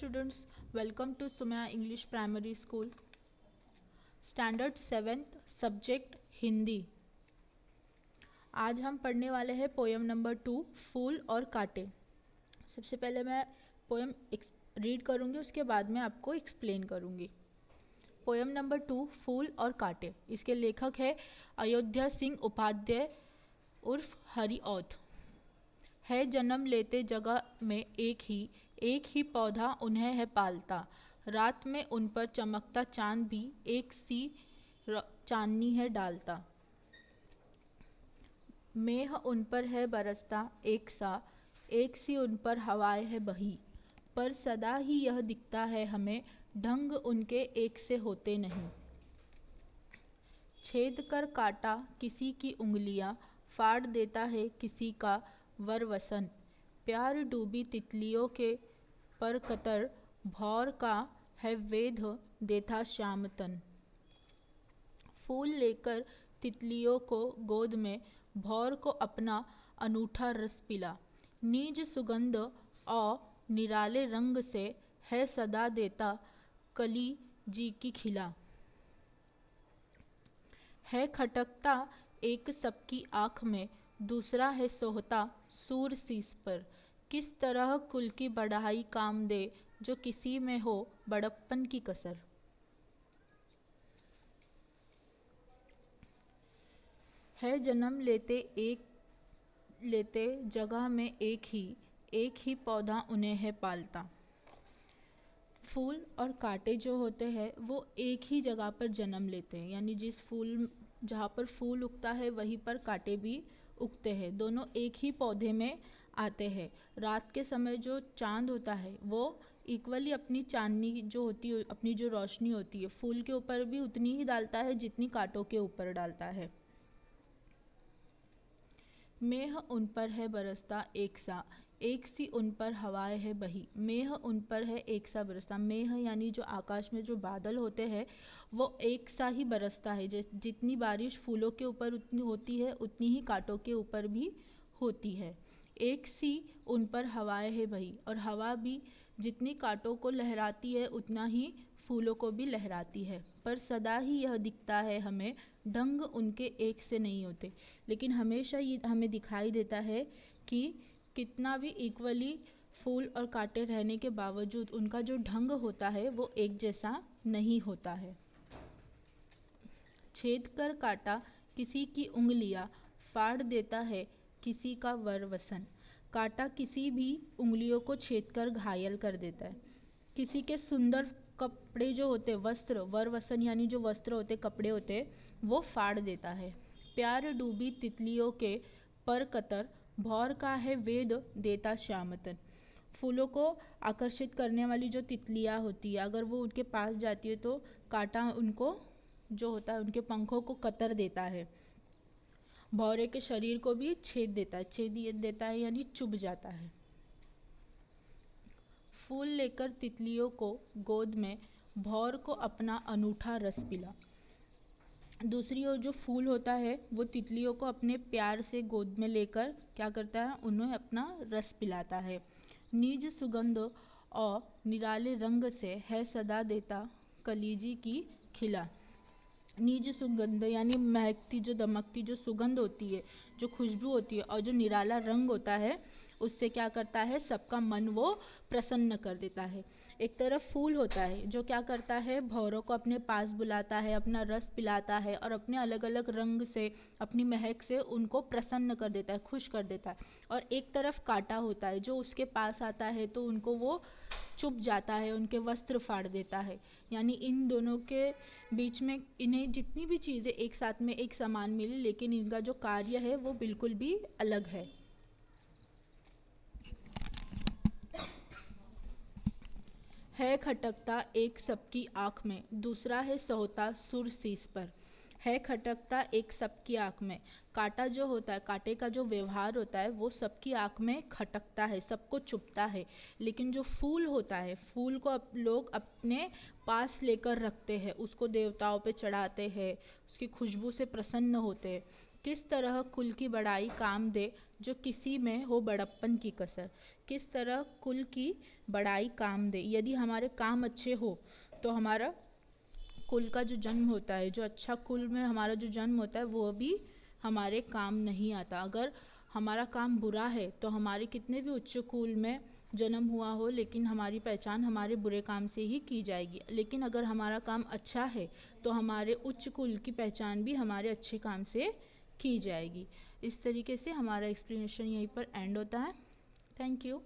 students, welcome to Sumaya English Primary School. Standard 7th subject Hindi. आज हम पढ़ने वाले हैं पोएम नंबर 2 फूल और कांटे। सबसे पहले मैं पोएम रीड करूँगी, उसके बाद में आपको एक्सप्लेन करूँगी। पोएम नंबर 2 फूल और कांटे। इसके लेखक है अयोध्या सिंह उपाध्याय उर्फ हरि औध। है जन्म लेते जगह में एक ही पौधा उन्हें है पालता। रात में उन पर चमकता चांद भी एक सी चांदनी है डालता। मेह उन पर है बरसता एक सी उन पर हवाएं है बही। पर सदा ही यह दिखता है हमें ढंग उनके एक से होते नहीं। छेद कर काटा किसी की उंगलियां, फाड़ देता है किसी का वरवसन। प्यार डूबी तितलियों के पर कतर, भौर का है वेध देता श्याम तन। फूल लेकर तितलियों को गोद में, भौर को अपना अनूठा रस पिला। नीज सुगंध और निराले रंग से है सदा देता कली जी की खिला। है खटकता एक सबकी आँख में, दूसरा है सोहता सूर शीस पर। किस तरह कुल की बढ़ाई काम दे, जो किसी में हो बड़प्पन की कसर। है जन्म लेते जगह में एक ही पौधा उन्हें है पालता। फूल और कांटे जो होते हैं वो एक ही जगह पर जन्म लेते हैं, यानी जहाँ पर फूल उगता है वहीं पर कांटे भी उगते हैं। दोनों एक ही पौधे में आते हैं। रात के समय जो चांद होता है वो इक्वली अपनी चांदनी जो होती है, अपनी जो रोशनी होती है फूल के ऊपर भी उतनी ही डालता है जितनी कांटों के ऊपर डालता है। मेह उन पर है बरसता एक सी उन पर हवाएं है बही। मेह उन पर है एक सा बरसता। मेह यानी जो आकाश में जो बादल होते हैं वो एक सा ही बरसता है। जितनी बारिश फूलों के ऊपर उतनी होती है उतनी ही कांटों के ऊपर भी होती है। एक सी उन पर हवाएं है बही, और हवा भी जितनी कांटों को लहराती है उतना ही फूलों को भी लहराती है। पर सदा ही यह दिखता है हमें ढंग उनके एक से नहीं होते, लेकिन हमेशा ये हमें दिखाई देता है कि कितना भी इक्वली फूल और कांटे रहने के बावजूद उनका जो ढंग होता है वो एक जैसा नहीं होता है। छेद कर काटा किसी की उंगलियां, फाड़ देता है किसी का वरवसन। कांटा किसी भी उंगलियों को छेद कर घायल कर देता है। किसी के सुंदर कपड़े जो होते वस्त्र, वरवसन यानी जो वस्त्र होते कपड़े होते वो फाड़ देता है। प्यार डूबी तितलियों के पर कतर, भौर का है वेद देता श्यामतन। फूलों को आकर्षित करने वाली जो तितलियाँ होती है अगर वो उनके पास जाती है तो कांटा उनको जो होता है उनके पंखों को कतर देता है। भौरे के शरीर को भी छेद देता है यानी चुभ जाता है। फूल लेकर तितलियों को गोद में, भौर को अपना अनूठा रस पिला। दूसरी ओर जो फूल होता है वो तितलियों को अपने प्यार से गोद में लेकर क्या करता है, उन्हें अपना रस पिलाता है। निज सुगंध और निराले रंग से है सदा देता कलीजी की खिला। निज सुगंध यानी महकती जो दमकती जो सुगंध होती है, जो खुशबू होती है, और जो निराला रंग होता है उससे क्या करता है, सबका मन वो प्रसन्न कर देता है। एक तरफ फूल होता है जो क्या करता है, भौरों को अपने पास बुलाता है, अपना रस पिलाता है और अपने अलग अलग रंग से, अपनी महक से उनको प्रसन्न कर देता है, खुश कर देता है। और एक तरफ कांटा होता है जो उसके पास आता है तो उनको वो चुभ जाता है, उनके वस्त्र फाड़ देता है। यानी इन दोनों के बीच में इन्हें जितनी भी चीज़ें एक साथ में एक समान मिली, लेकिन इनका जो कार्य है वो बिल्कुल भी अलग है। है खटकता एक सबकी आँख में, दूसरा है सोहता सुर शीस पर। है खटकता एक सबकी आँख में। कांटा जो होता है, कांटे का जो व्यवहार होता है वो सबकी आँख में खटकता है, सबको चुभता है। लेकिन जो फूल होता है, फूल को लोग अपने पास लेकर रखते हैं, उसको देवताओं पे चढ़ाते हैं, उसकी खुशबू से प्रसन्न होते हैं। किस तरह कुल की बड़ाई काम दे, जो किसी में हो बड़प्पन की कसर। किस तरह कुल की बड़ाई काम दे। यदि हमारे काम अच्छे हो तो हमारा कुल का जो जन्म होता है, जो अच्छा कुल में हमारा जो जन्म होता है वो भी हमारे काम नहीं आता। अगर हमारा काम बुरा है तो हमारे कितने भी उच्च कुल में जन्म हुआ हो, लेकिन हमारी पहचान हमारे बुरे काम से ही की जाएगी। लेकिन अगर हमारा काम अच्छा है तो हमारे उच्च कुल की पहचान भी हमारे अच्छे काम से की जाएगी। इस तरीके से हमारा एक्सप्लेनेशन यहीं पर एंड होता है। Thank you.